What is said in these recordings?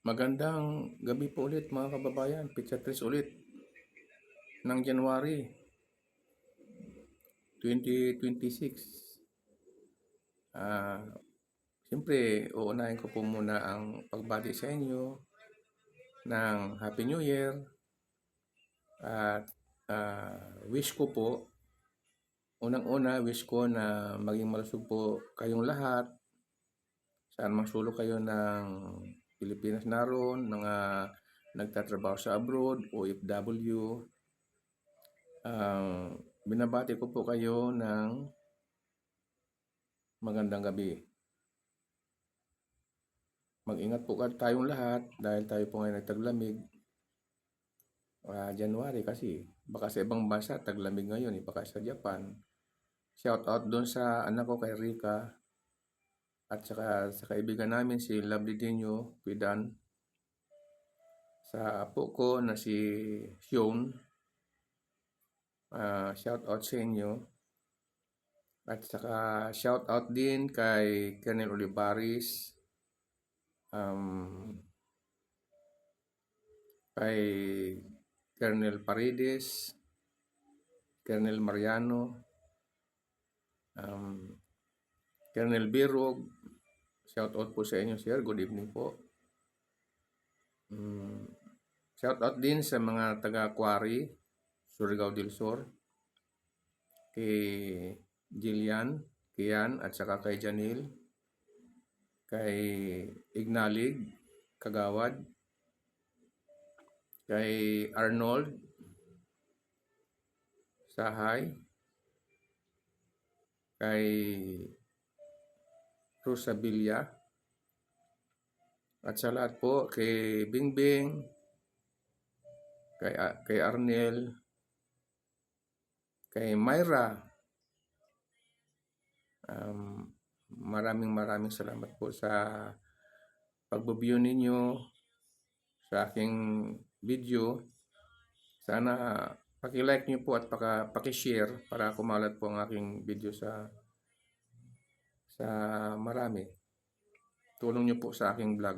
Magandang gabi po ulit mga kababayan. Pizza Trees ulit ng January 2026. Ah, Siyempre, uunahin ko po muna ang pagbati sa inyo ng Happy New Year at wish ko po, unang-una wish ko na maging malusog po kayong lahat. Saan mang sulok kayo ng Pilipinas naroon, mga nagtatrabaho sa abroad, OFW. Binabati ko po kayo ng magandang gabi. Mag-ingat po tayong lahat dahil tayo po ngayon ay taglamig. January kasi, baka sa ibang bansa taglamig ngayon, baka sa Japan. Shout out doon sa anak ko kay Rika at saka sa kaibigan namin si Lovely Dino Pidan. Sa apo ko na si Sean, shout out sa inyo. At saka shout out din kay Colonel Olivares, kay Colonel Paredes, Colonel Mariano, Colonel Birog. Shout out po sa inyo, sir. Good evening po. Shout out din sa mga taga-Quarry, Surigao del Sur, kay Jillian, Kian, at saka kay Janil, kay Ignalig, Kagawad, kay Arnold, Sahay, kay Rosabilia, at sa lahat po, kay Bingbing, kay Arnel, kay Myra. Maraming salamat po sa pag-view ninyo sa aking video. Sana paki-like niyo po at paki-share para kumalat po ang aking video sa marami. Tulong niyo po sa aking vlog.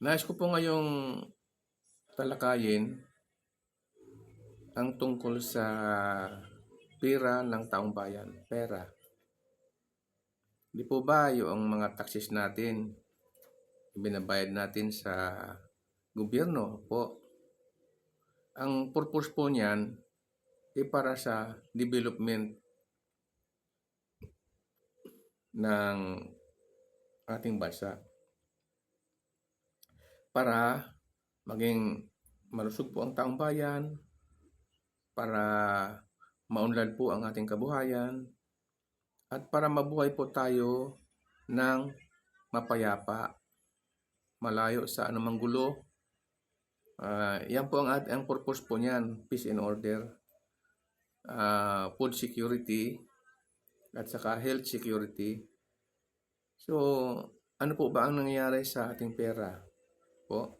Nais ko po ngayong talakayin ang tungkol sa pera ng taong bayan. Pera. Di po ba yung mga taxes natin, binabayad natin sa gobyerno po? Ang purpose po niyan ay para sa development ng ating bansa. Para maging malusog po ang taong bayan, para maunlad po ang ating kabuhayan, at para mabuhay po tayo ng mapayapa, malayo sa anumang gulo. Yan po ang purpose po niyan, peace and order, food security, at saka health security. So, ano po ba ang nangyayari sa ating pera po?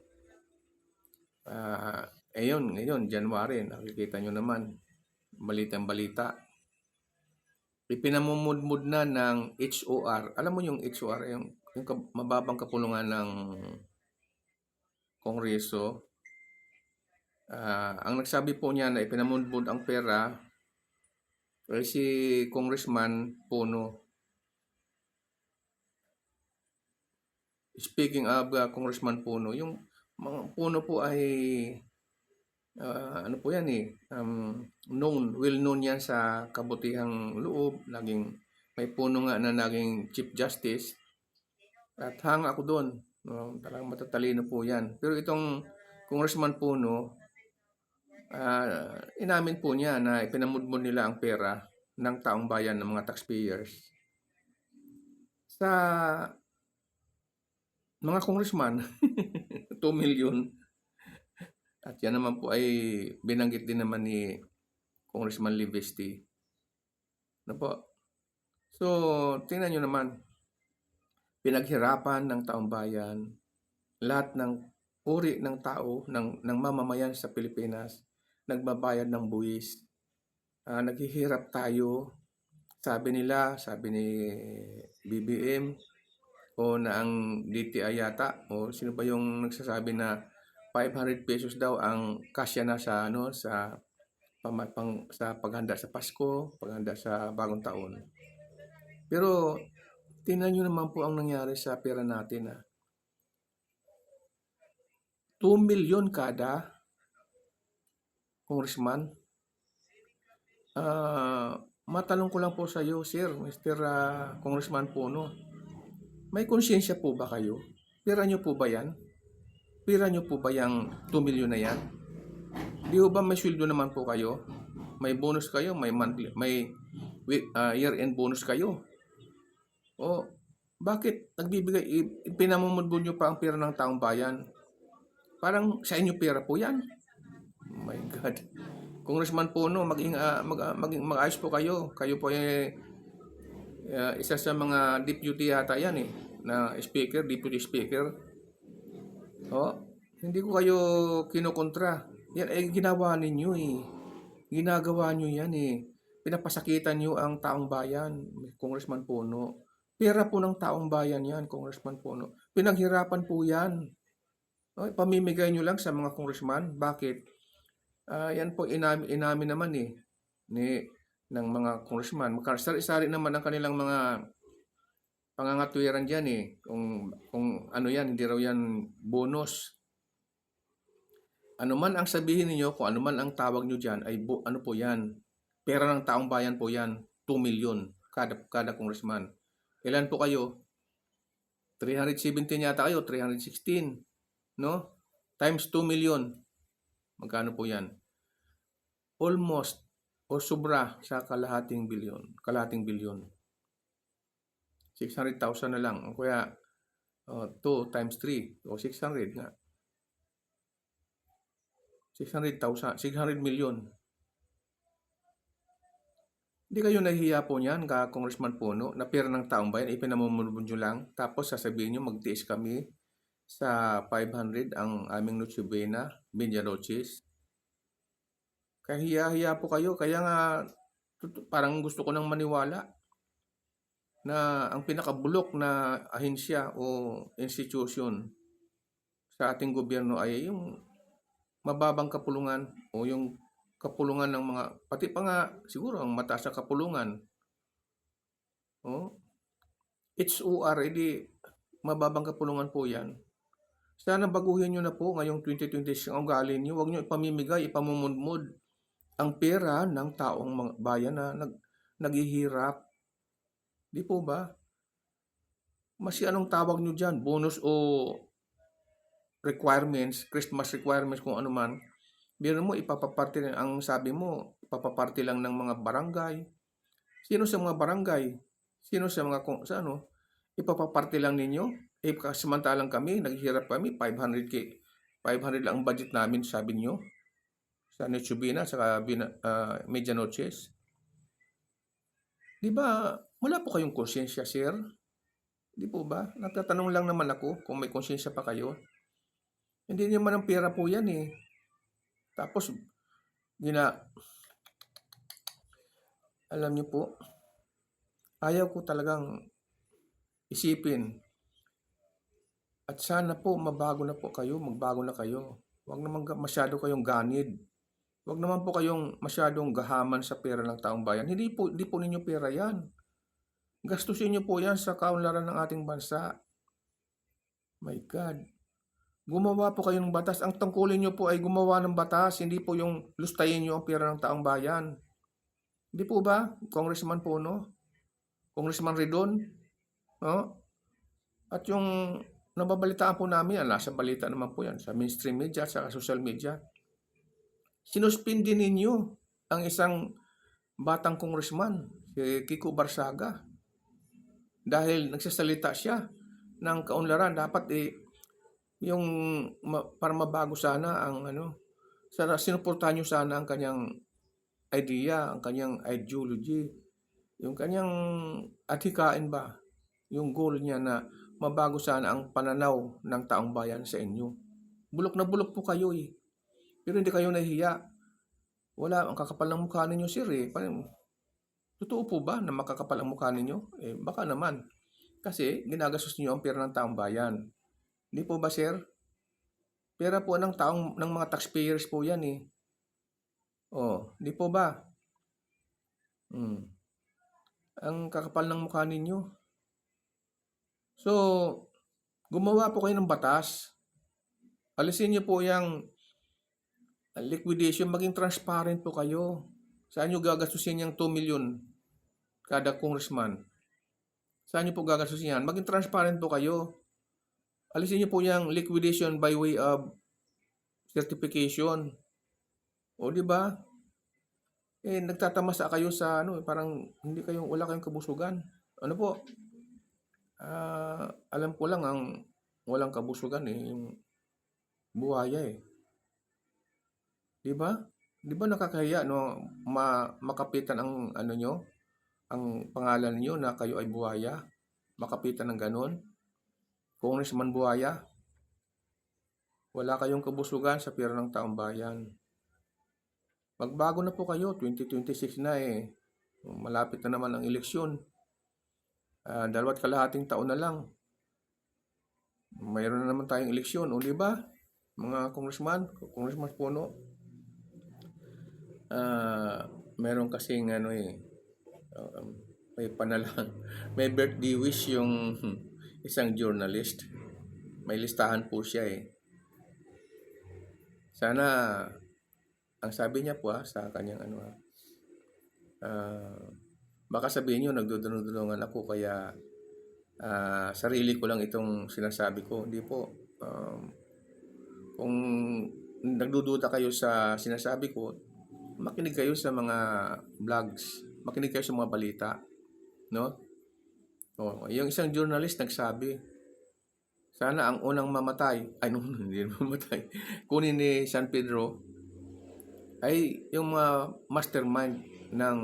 Ngayon, January, nakikita nyo naman, balitang-balita. Ipinamumudmud na ng HOR. Alam mo yung HOR, yung mababang kapulungan ng Kongreso. Ang nagsabi po niya na ipinamudmud ang pera ay si Congressman Puno. Speaking of Congressman Puno, yung mga Puno po ay ano po yan well known yan sa kabutihang loob. May Puno nga na naging Chief Justice. At hang ako doon. Talagang matatalino po yan. Pero itong Congressman Puno, inamin po niya na ipinamudmud nila ang pera ng taong bayan ng mga taxpayers sa mga congressman. 2 million. At yan naman po ay binanggit din naman ni Congressman Livesti. Ano po? So, tingnan nyo naman. Pinaghirapan ng taong bayan, lahat ng uri ng tao, ng mamamayan sa Pilipinas, nagbabayad ng buwis. Naghihirap tayo. Sabi ni BBM, o na ang DTI yata o sino ba yung nagsasabi na 500 pesos daw ang kasya na sa ano sa sa paghanda sa Pasko, paghanda sa Bagong Taon. Pero tingnan niyo naman po ang nangyari sa pera natin, 2 milyon kada congressman. Matanong ko lang po sa iyo, sir, Mr. Congressman Puno, may konsensya po ba kayo? Pera niyo po ba yan? Pera niyo po ba yung 2 milyon na yan? Di ba may sweldo naman po kayo? May bonus kayo, may monthly, may year-end bonus kayo. O bakit nagbibigay, pinamumudbud niyo pa ang pera ng taong bayan? Parang sa inyo pera po yan. Oh my God. Congressman Puno, mag-ayos po kayo. Kayo po ay isa sa mga deputy yata yan na speaker, deputy speaker. Hindi ko kayo kinukontra. Yan ay ginawa ninyo Ginagawa nyo yan Pinapasakitan nyo ang taong bayan, Congressman Puno. Pera po ng taong bayan yan, Congressman Puno. Pinaghirapan po yan. Pamimigay nyo lang sa mga congressman. Bakit? Yan po inamin naman ng mga congressman. Sari-sari naman ang kanilang mga pangangatwiran dyan Kung ano yan, hindi raw yan bonus. Ano man ang sabihin niyo, kung ano man ang tawag niyo dyan, ay ano po yan? Pera ng taong bayan po yan. 2 milyon kada congressman. Ilan po kayo? 317 yata kayo, 316. No? Times 2 million. Magkano po yan? Almost o sobra sa kalahating bilyon. 600,000 na lang. Kaya 2 times 3 o 600 nga. 600,000, 600 million. Hindi kayo nahihiya po niyan, Congressman Puno, na pera ng taong bayan, ipinamumulbon nyo lang, tapos sasabihin nyo magtiis kami sa 500 ang aming Noche Buena, Villaroches. Kaya hiya-hiya po kayo, kaya nga parang gusto ko nang maniwala na ang pinakabulok na ahensya o institution sa ating gobyerno ay yung mababang kapulungan o yung kapulungan ng mga, pati pa nga siguro ang mataas na kapulungan. HOR, edi mababang kapulungan po yan. Sana baguhin nyo na po ngayong 2026 ang ugali nyo. Huwag nyo ipamimigay, ipamumudmud ang pera ng taong bayan na naghihirap. Di po ba? Anong tawag nyo dyan? Bonus o requirements, Christmas requirements, kung ano man. Biro mo, ipapaparte lang. Ang sabi mo, ipapaparte lang ng mga barangay. Sino sa mga barangay? Sino sa mga, ipapaparte lang ninyo? Samantalang kami, naghihirap kami, 500 lang ang budget namin, sabi nyo. Sa Noche Buena, sa Medianoches. Di ba, wala po kayong konsensya, sir? Di po ba? Nagtatanong lang naman ako kung may konsensya pa kayo. Hindi naman ang pera po yan Tapos, alam niyo po, ayaw ko talagang isipin. At sana po magbago na kayo. Huwag naman masyado kayong ganid. Huwag naman po kayong masyadong gahaman sa pera ng taong bayan. Hindi po ninyo pera yan. Gastusin niyo po yan sa kaunlaran ng ating bansa. My God. Gumawa po kayo ng batas. Ang tungkulin nyo po ay gumawa ng batas, hindi po yung lustayin nyo ang pera ng taong bayan. Hindi po ba, Congressman Puno? Congressman Redon? At yung nababalitaan po namin, nasa balita naman po yan, sa mainstream media, sa social media. Sinuspindi ninyo ang isang batang congressman, si Kiko Barsaga. Dahil nagsasalita siya ng kaunlaran, dapat yung para mabago sana ang sinuportahan nyo sana ang kanyang idea, ang kanyang ideology, yung kanyang adhikain ba, yung goal niya na mabago sana ang pananaw ng taong bayan sa inyo. Bulok na bulok po kayo pero hindi kayo nahihiya. Wala, ang kakapal ng mukha ninyo, sir Totoo po ba na makakapal ang mukha ninyo? Baka naman. Kasi ginagastos niyo ang pera ng taong bayan. Hindi po ba, sir? Pera po ng mga taxpayers po 'yan eh. Oh, hindi po ba? Hmm. Ang kakapal ng mukha ninyo. So, gumawa po kayo ng batas. Alisin niyo po yung liquidation, maging transparent po kayo. Saan niyo gagastusin yung 2 million kada congressman? Saan niyo po gagastusin yan? Maging transparent po kayo. Alisin niyo po yung liquidation by way of certification. O di ba? Nagtatamasa kayo sa parang wala kayong kabusugan. Ano po? Alam ko lang ang walang kabusugan yung buhaya eh. Di ba? Di ba nakakahiya no makapitan ang nyo, ang pangalan niyo na kayo ay buhaya? Makapitan ng ganun? Congressman buhaya? Wala kayong kabusugan sa pera ng taong bayan. Magbago na po kayo, 2026 na eh. Malapit na naman ang eleksyon. 2.5 taon na lang. Mayroon na naman tayong eleksyon, o di ba? Mga congressman puno. Meron kasing may panalang, may birthday wish yung isang journalist. May listahan po siya eh. Sana, ang sabi niya po sa kanyang baka sabihin niyo nagdudulungan ako kaya sarili ko lang itong sinasabi ko. Hindi po. Kung nagdududa kayo sa sinasabi ko, makinig kayo sa mga vlogs, makinig kayo sa mga balita, no? Yung isang journalist nagsabi, sana ang unang mamatay, hindi mamatay, kunin ni San Pedro ay yung mga mastermind ng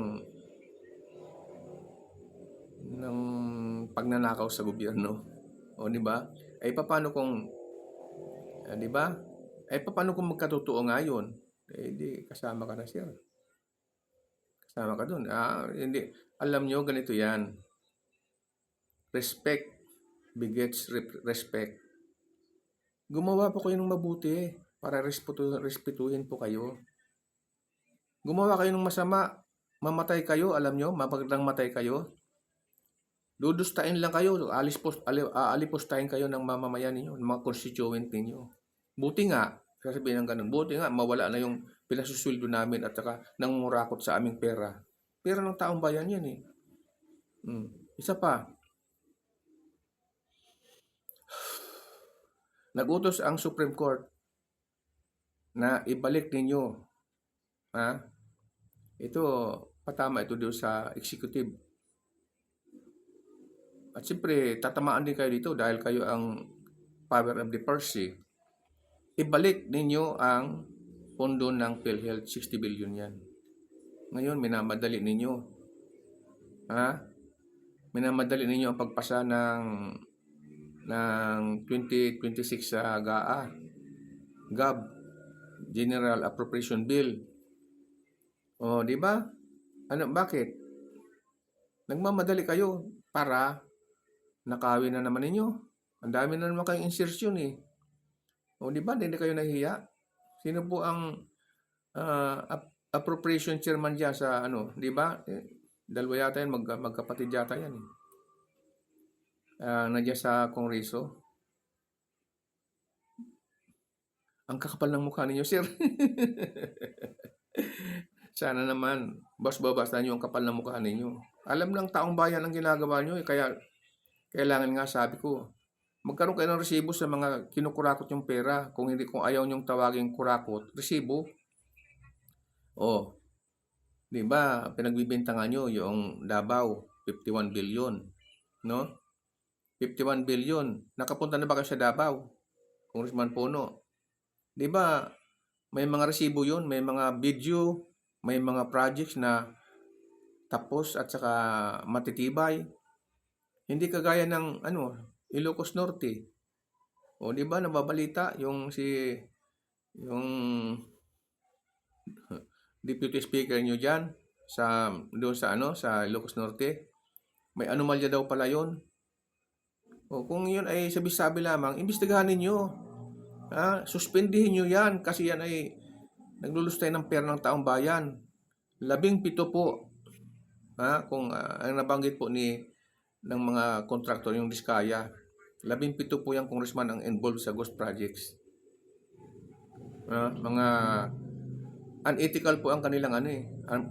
pagnanakaw sa gobyerno. O di ba? Ay paano kung di ba? Ay paano kung magkatotoo ngayon? Di kasama ka na siya. Kasama ka doon. Hindi. Alam nyo, ganito yan. Respect begets respect. Gumawa po kayo ng mabuti para respetuhin po kayo. Gumawa kayo ng masama, mamatay kayo, alam nyo, mapagdang matay kayo. Dudustain lang kayo, aalipustahin kayo ng mamamayan ninyo, ng mga constituent ninyo. Buti nga, sasabihin ng ganun, buti nga mawala na yung pinasusuldo namin at saka nangungurakot sa aming pera. Pera ng taong bayan yan eh. Isa pa, nagutos ang Supreme Court na ibalik ninyo. Ito, patama ito doon sa executive. At siyempre, tatamaan din kayo dito dahil kayo ang power of the purse. Ibalik ninyo ang pondo ng PhilHealth, 60 billion yan. Ngayon, minamadali ninyo. Minamadali ninyo ang pagpasa ng 2026 sa GAB, General Appropriation Bill. O, di ba? Bakit? Nagmamadali kayo para nakawin na naman ninyo. Ang dami na naman kayong insertion eh. O, di ba? Hindi kayo nahihiya? Sino po ang appropriation chairman dyan sa di ba? Dalawa yata yan, magkapatid yata yan eh. Nandiyan sa Kongreso. Ang kakapal ng mukha ninyo, sir. Sana naman, basta nyo ang kapal ng mukha ninyo. Alam lang taong bayan ang ginagawa nyo, kaya kailangan nga sabi ko, magkaroon kayo ng resibo sa mga kinukurakot yung pera. Kung ayaw nyong tawagin kurakot, resibo. Di ba, pinagbibintangan nyo yung Davao, 51 billion. No? 51 billion. Nakapunta na ba kayo sa Davao? Congressman Puno. Di ba, may mga resibo yun, may mga video, may mga projects na tapos at saka matitibay. Hindi kagaya ng Ilocos Norte. O di ba nababalita yung deputy speaker nyo diyan doon sa Ilocos Norte. May anomalya daw pala yon. O kung yun ay sabi-sabi lamang, imbestigahan ninyo. Suspendihin nyo yan kasi yan ay naglulustay ng pera ng taong bayan. 17 po. Kung ang nabanggit po ng mga kontraktor yung Diskaya, 17 po yung congressman ang involved sa ghost projects. Mga unethical po ang kanilang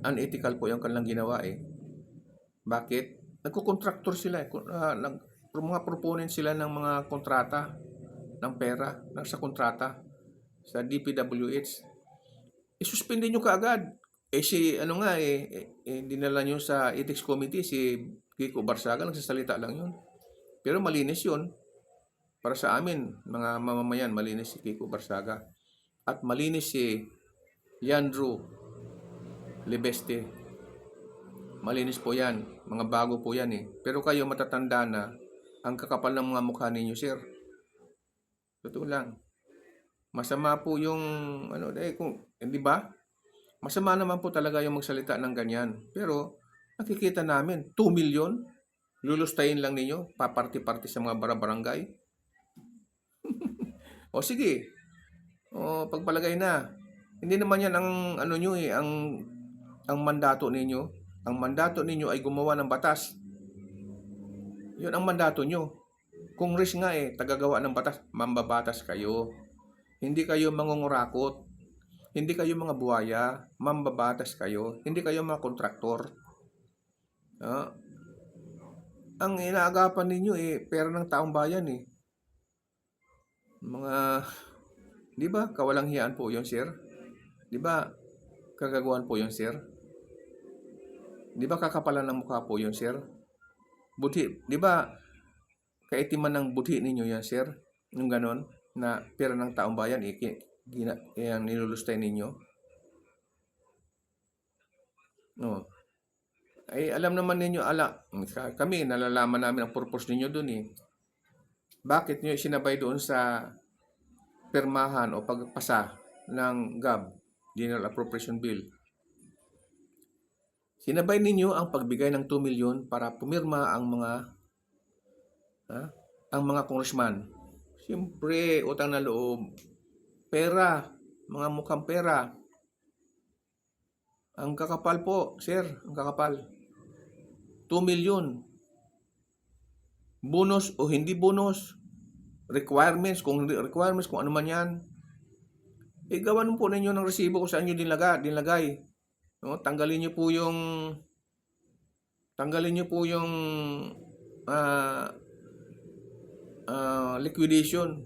unethical po yung kanilang ginawa eh. Bakit? Nagko-contractor sila eh. Mga proponent sila ng mga kontrata ng pera sa kontrata sa DPWH. Isuspindi nyo kaagad. Dinala nyo sa ethics committee si Kiko Barsaga, nagsasalita lang yun. Pero malinis yun. Para sa amin, mga mamamayan, malinis si Kiko Barsaga. At malinis si Leandro Lebeste. Malinis po yan. Mga bago po yan eh. Pero kayo matatanda na, ang kakapal ng mga mukha ninyo, sir. Totoo lang. Masama po yung, di ba? Masama naman po talaga yung magsalita ng ganyan. Pero, nakikita namin, 2 million, lulustayin lang ninyo, paparty-party sa mga barangay. O sige, pagpalagay na. Hindi naman yan ang mandato ninyo. Ang mandato ninyo ay gumawa ng batas. Yun ang mandato nyo. Kongres nga tagagawa ng batas, mambabatas kayo. Hindi kayo mangungurakot. Hindi kayo mga buhaya, mambabatas kayo. Hindi kayo mga kontraktor. Ang inaagapan ninyo pera ng taong bayan eh. Di ba, kawalang hiyaan po yun, sir? Di ba, kagagawan po yun, sir? Di ba, kakapalan ng mukha po yun, sir? Budhi, di ba, kaitiman ng budhi ninyo yan, sir? Yung ganon, na pera ng taong bayan, yan nilulustay ninyo. No. Ay, alam naman ninyo, kami, nalalaman namin ang purpose ninyo dun eh. Bakit nyo sinabay doon sa permahan o pagpasa ng GAB, General Appropriation Bill? Sinabay ninyo ang pagbigay ng 2 million para pumirma ang mga congressman. Siyempre, utang na loob. Pera, mga mukhang pera. Ang kakapal po, sir, ang kakapal. 2 million. Bonus o hindi bonus. Requirements, kung ano man yan. Gawan po ninyo ng resibo kung saan nyo dinlagay. No? Tanggalin nyo po yung liquidation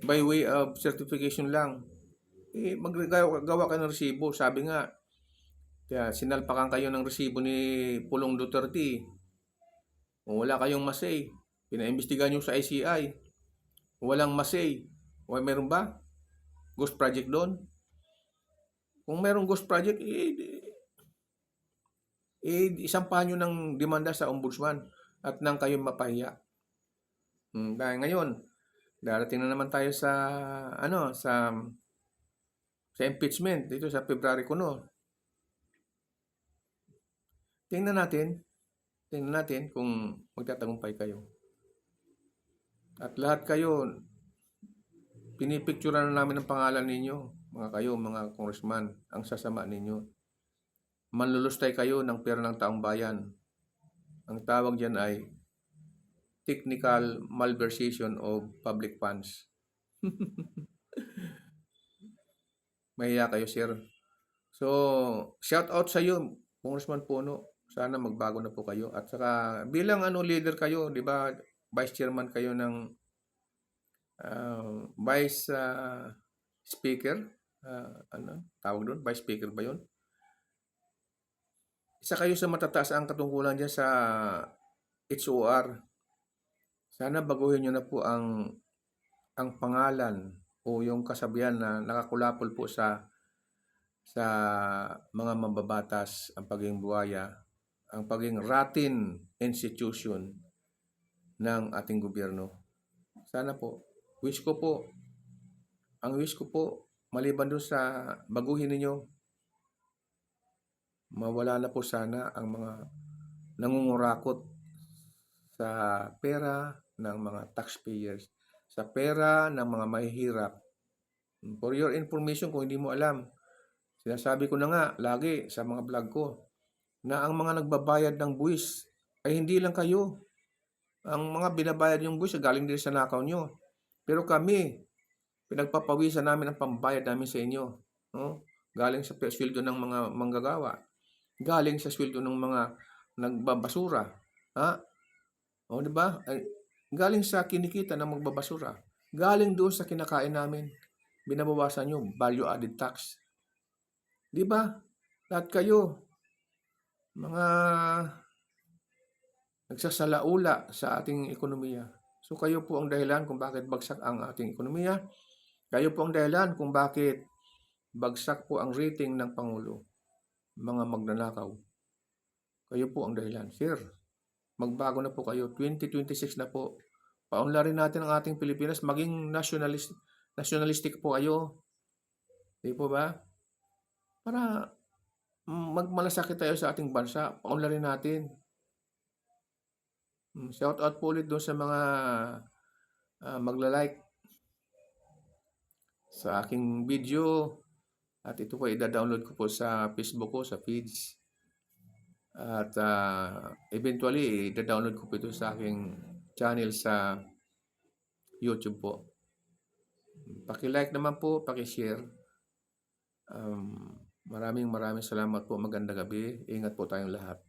by way of certification lang. Gawa kayo ng resibo. Sabi nga, sinalpakan kayo ng resibo ni Pulong Duterte. Kung wala kayong masay, pinaimbestigahan nyo sa ICI. Walang masay. Meron ba? Ghost project doon? Kung merong ghost project, isampahan nyo ng demanda sa ombudsman at nang kayo mapahiya. Dahil ngayon, darating na naman tayo sa impeachment dito sa February 1. Tingnan natin kung magtatagumpay kayo. At lahat kayo, pinipicturean na namin ang pangalan ninyo, mga congressman, ang sasama ninyo. Manlulustay kayo ng pera ng taong bayan. Ang tawag dyan ay technical malversation of public funds. Mahiya kayo, sir. So, shout out sa iyo, Congressman Puno. Sana magbago na po kayo. At saka, bilang leader kayo, di ba, vice chairman kayo ng vice speaker. Tawag doon? Vice speaker ba yun? Isa kayo sa matataas ang katungkulan dyan sa HOR. Sana baguhin nyo na po ang pangalan o yung kasabihan na nakakulapol po sa mga mambabatas, ang pagiging buhaya, ang pagiging rotten institution ng ating gobyerno. Sana po, ang wish ko po, maliban doon sa baguhin ninyo, mawala na po sana ang mga nangungurakot sa pera ng mga taxpayers, sa pera ng mga mahihirap. For your information, kung hindi mo alam, sinasabi ko na nga lagi sa mga vlog ko na ang mga nagbabayad ng buwis ay hindi lang kayo. Ang mga binabayad yung buwis galing din sa nakaw nyo. Pero kami, pinagpapawisan namin ang pambayad namin sa inyo. No? Galing sa sweldo ng mga manggagawa. Galing sa sweldo ng mga nagbabasura. Ha? O, di ba? Galing sa kinikita ng magbabasura. Galing doon sa kinakain namin. Binabawasan nyo, value added tax. Di ba? Lahat kayo, mga nagsasalaula sa ating ekonomiya. So kayo po ang dahilan kung bakit bagsak ang ating ekonomiya. Kayo po ang dahilan kung bakit bagsak po ang rating ng Pangulo. Mga magnanakaw. Kayo po ang dahilan. Sir, magbago na po kayo. 2026 na po. Paunlarin natin ang ating Pilipinas. Maging nationalistic po kayo. Di po ba? Para magmalasakit tayo sa ating bansa. Paunlarin natin. Shout out po ulit doon sa mga magla-like sa aking video. At ito po i-download ko po sa Facebook ko, sa feeds. At eventually, i-download ko po ito sa aking channel sa YouTube po. Paki-like naman po, paki-share. Maraming salamat po. Magandang gabi. Ingat po tayong lahat.